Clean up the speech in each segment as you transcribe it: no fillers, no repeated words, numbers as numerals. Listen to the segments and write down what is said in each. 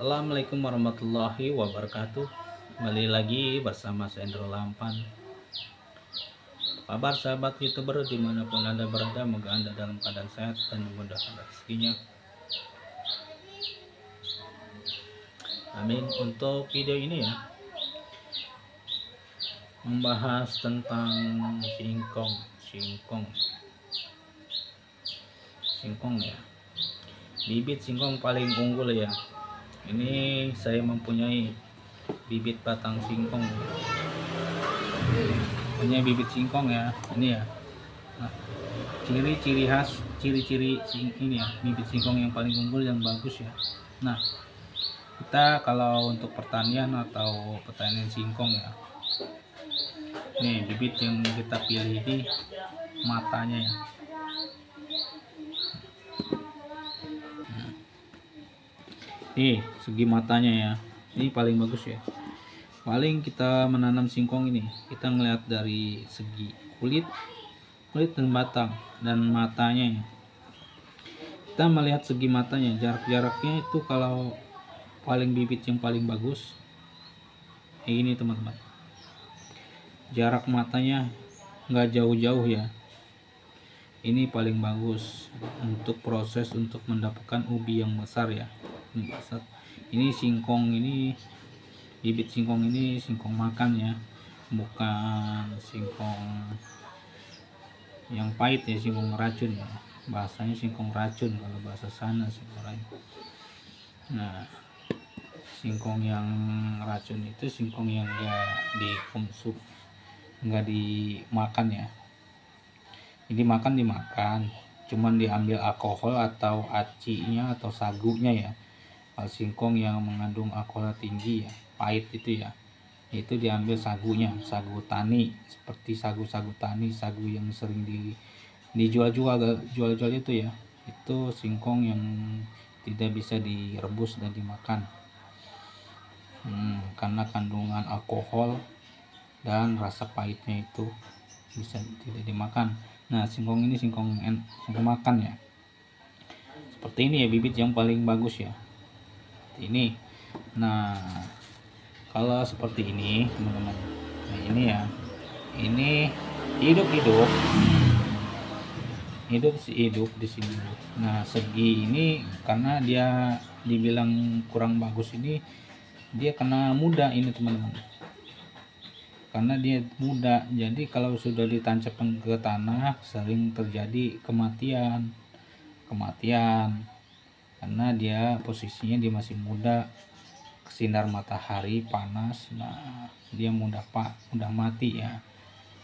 Assalamualaikum warahmatullahi wabarakatuh. Kembali lagi bersama saya Indro Lampan. Kabar sahabat YouTuber dimanapun Anda berada, semoga Anda dalam keadaan sehat dan dimudahkan rezekinya. Amin. Untuk video ini ya, membahas tentang singkong ya. Bibit singkong paling unggul ya. Ini saya mempunyai bibit batang singkong. Punya bibit singkong ya, ini ya. Nah, ciri-ciri khas, ciri-ciri ini ya, bibit singkong yang paling unggul yang bagus ya. Nah, kita kalau untuk pertanian atau pertanian singkong ya, nih bibit yang kita pilih ini matanya ya. Nih segi matanya ya, ini paling bagus ya. Paling kita menanam singkong ini, kita ngeliat dari segi kulit dan batang dan matanya ya. Kita melihat segi matanya, jaraknya itu kalau paling bibit yang paling bagus ini teman-teman, jarak matanya nggak jauh-jauh ya. Ini paling bagus untuk proses untuk mendapatkan ubi yang besar ya. Ini singkong, ini bibit singkong, ini singkong makan ya, bukan singkong yang pahit ya, singkong racun ya, bahasanya singkong racun kalau bahasa sana singkong racun. Nah, singkong yang racun itu singkong yang enggak dikonsum, enggak dimakan ya. Ini dimakan, cuman diambil alkohol atau acinya atau sagunya ya. Kalau singkong yang mengandung alkohol tinggi ya, pahit itu ya, itu diambil sagunya, sagu tani, seperti sagu-sagu tani, sagu yang sering dijual itu ya. Itu singkong yang tidak bisa direbus dan dimakan, karena kandungan alkohol dan rasa pahitnya itu bisa tidak dimakan. Nah, singkong ini singkong makan ya, seperti ini ya, bibit yang paling bagus ya, ini. Nah, kalau seperti ini teman-teman, nah ini ya, ini hidup di sini. Nah, segi ini karena dia dibilang kurang bagus, ini dia kena muda ini teman-teman, karena dia muda, jadi kalau sudah ditancapkan ke tanah sering terjadi kematian karena dia posisinya dia masih muda, sinar matahari panas. Nah, dia mudah mati ya.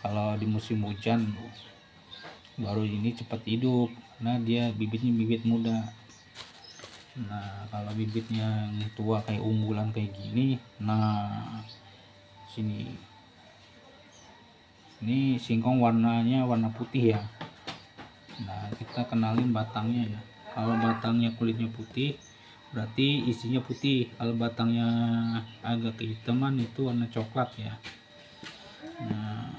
Kalau di musim hujan baru ini cepat hidup karena dia bibitnya bibit muda. Nah, kalau bibitnya yang tua kayak unggulan kayak gini, nah sini ini singkong warnanya warna putih ya. Nah, kita kenalin batangnya ya. Kalau batangnya kulitnya putih berarti isinya putih, kalau batangnya agak kehitaman itu warna coklat ya. Nah,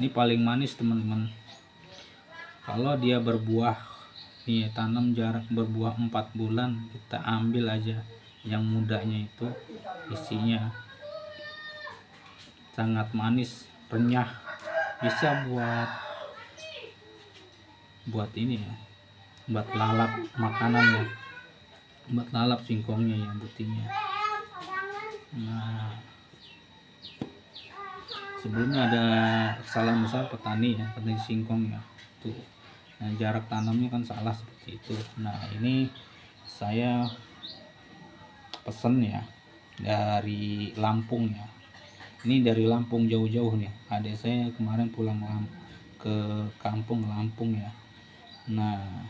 ini paling manis teman-teman. Kalau dia berbuah nih, tanam jarak berbuah 4 bulan, kita ambil aja yang mudanya itu, isinya sangat manis, renyah, bisa buat ini ya, buat lalap makanan ya, buat lalap singkongnya yang putihnya. Nah, sebelumnya ada kesalahan besar petani singkong ya tuh. Nah, jarak tanamnya kan salah seperti itu. Nah, ini saya pesen ya dari Lampung ya. Ini dari Lampung jauh-jauh nih. Adik saya kemarin pulang ke kampung Lampung ya. Nah,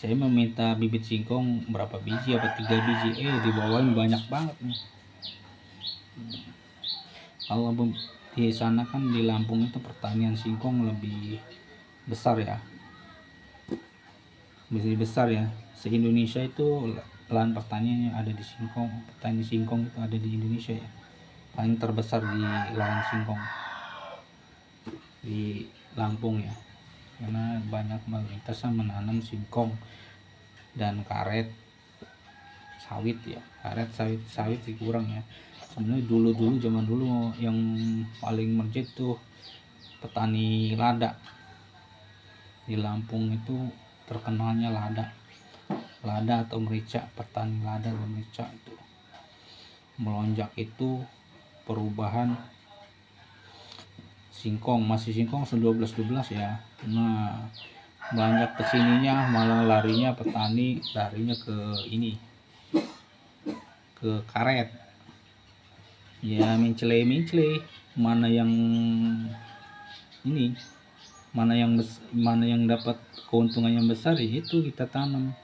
saya meminta bibit singkong berapa biji, apa 3 biji, dibawain banyak banget nih. Kalau di sana kan di Lampung itu pertanian singkong lebih besar ya. besar ya. Se-Indonesia itu lahan pertaniannya ada di singkong. Petani singkong itu ada di Indonesia ya. Paling terbesar di lahan singkong di Lampung ya. Karena banyak mayoritas menanam singkong dan karet sawit ya. Karet sawit sih kurang ya. Sebenarnya dulu zaman dulu yang paling merjit tuh petani lada. Di Lampung itu terkenalnya lada atau merica. Petani lada dan merica itu melonjak itu perubahan singkong, masih singkong 12 ya. Nah, banyak kesininya malah larinya petani larinya ke ini, ke karet ya. Mencele mana yang ini, mana yang dapat keuntungan yang besar ya itu kita tanam.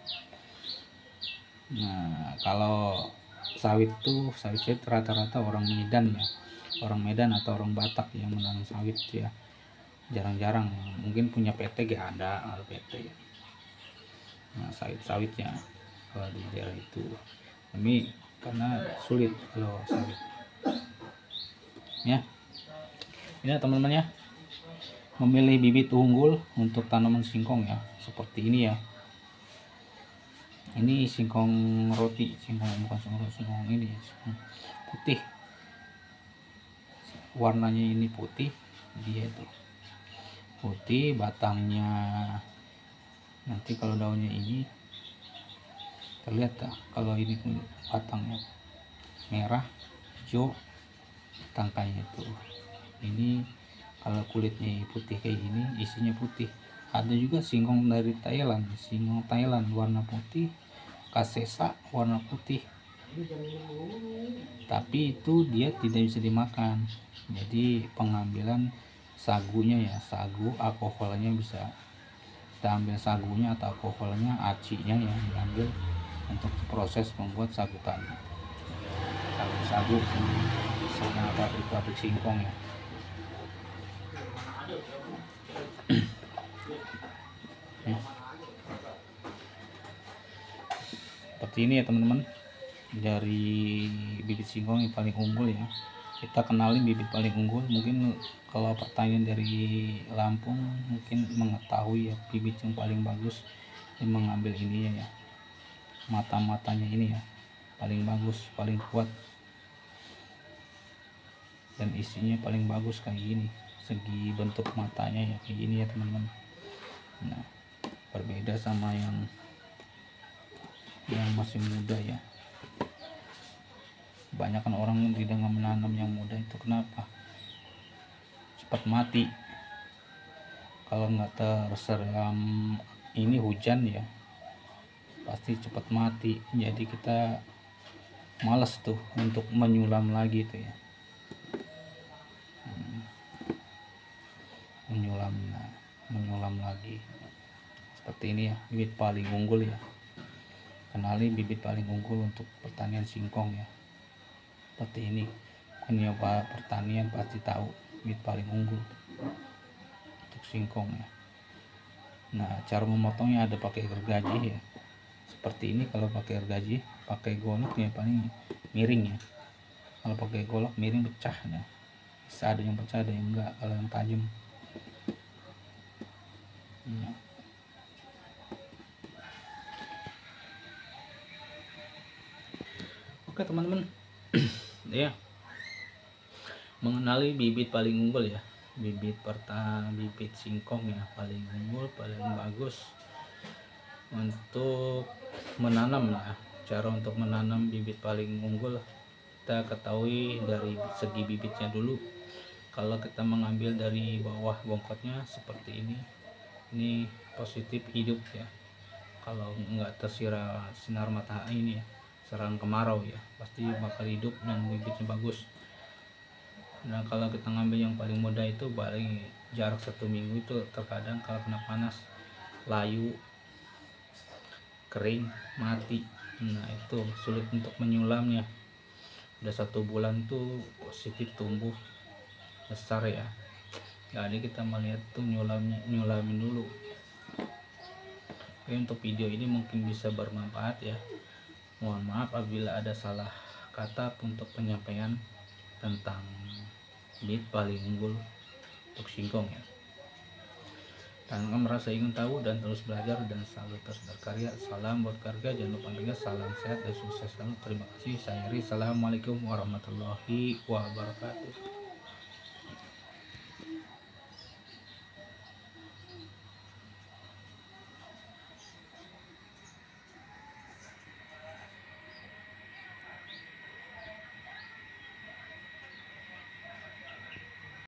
Nah, kalau sawit rata-rata orang Medan ya, orang Medan atau orang Batak yang menanam sawit ya. Jarang-jarang, mungkin punya PT gak ada PT ya. Nah, sawitnya kalau di daerah itu, tapi karena sulit kalau sawit ya. Ini teman-teman ya, memilih bibit unggul untuk tanaman singkong ya, seperti ini ya. Ini singkong roti, singkong ini ya, singkong putih, warnanya ini putih, dia itu putih, batangnya nanti kalau daunnya ini terlihat tak, kalau ini batangnya merah hijau, tangkainya itu ini. Kalau kulitnya putih kayak gini, isinya putih. Ada juga singkong dari Thailand, singkong Thailand warna putih, kasesa warna putih, tapi itu dia tidak bisa dimakan. Jadi pengambilan sagunya ya, sagu alkoholnya bisa kita ambil, sagunya atau alkoholnya, acinya ya diambil untuk proses membuat sagu tadi, sagu sama pabrik singkong ya. Seperti ini ya teman-teman, dari bibit singkong yang paling unggul ya. Kita kenalin bibit paling unggul. Mungkin kalau pertanyaan dari Lampung mungkin mengetahui ya bibit yang paling bagus, yang mengambil ininya ya, mata-matanya ini ya, paling bagus, paling kuat, dan isinya paling bagus kayak gini. Segi bentuk matanya ya kayak gini ya teman-teman. Nah, berbeda sama yang masih muda ya. Kebanyakan orang tidak menanam yang muda itu, kenapa? Cepat mati kalau nggak terserang ini hujan ya, pasti cepat mati. Jadi kita males tuh untuk menyulam lagi tuh ya. menyulam lagi seperti ini ya. Bibit paling unggul ya, kenali bibit paling unggul untuk pertanian singkong ya, seperti ini. Penyoba pertanian pasti tahu bibit paling unggul untuk singkong ya. Nah, cara memotongnya ada pakai gergaji ya, seperti ini. Kalau pakai gergaji, pakai golok ya paling miring ya. Kalau pakai golok miring pecah ya. Bisa ada yang pecah, ada yang enggak kalau yang tajam. Nah. Oke teman-teman, ya, mengenali bibit paling unggul ya, bibit singkong ya paling unggul, paling bagus untuk menanam lah. Cara untuk menanam bibit paling unggul kita ketahui dari segi bibitnya dulu. Kalau kita mengambil dari bawah bongkotnya seperti ini positif hidup ya. Kalau nggak tersiram sinar matahari ini ya, serang kemarau ya, pasti bakal hidup dan bibitnya bagus. Nah, kalau kita ngambil yang paling muda itu paling jarak 1 minggu itu terkadang kalau kena panas layu, kering, mati. Nah, itu sulit untuk menyulamnya. Udah 1 bulan tuh positif tumbuh besar ya. Jadi kita melihat tuh nyulamin dulu. Oke, untuk video ini mungkin bisa bermanfaat ya. Mohon maaf apabila ada salah kata untuk penyampaian tentang bit paling unggul untuk singkong ya. Tanpa merasa ingin tahu dan terus belajar dan selalu terus berkarya. Salam buat keluarga, jangan lupa juga salam sehat dan sukses selalu. Terima kasih. Saya Ri. Assalamualaikum warahmatullahi wabarakatuh.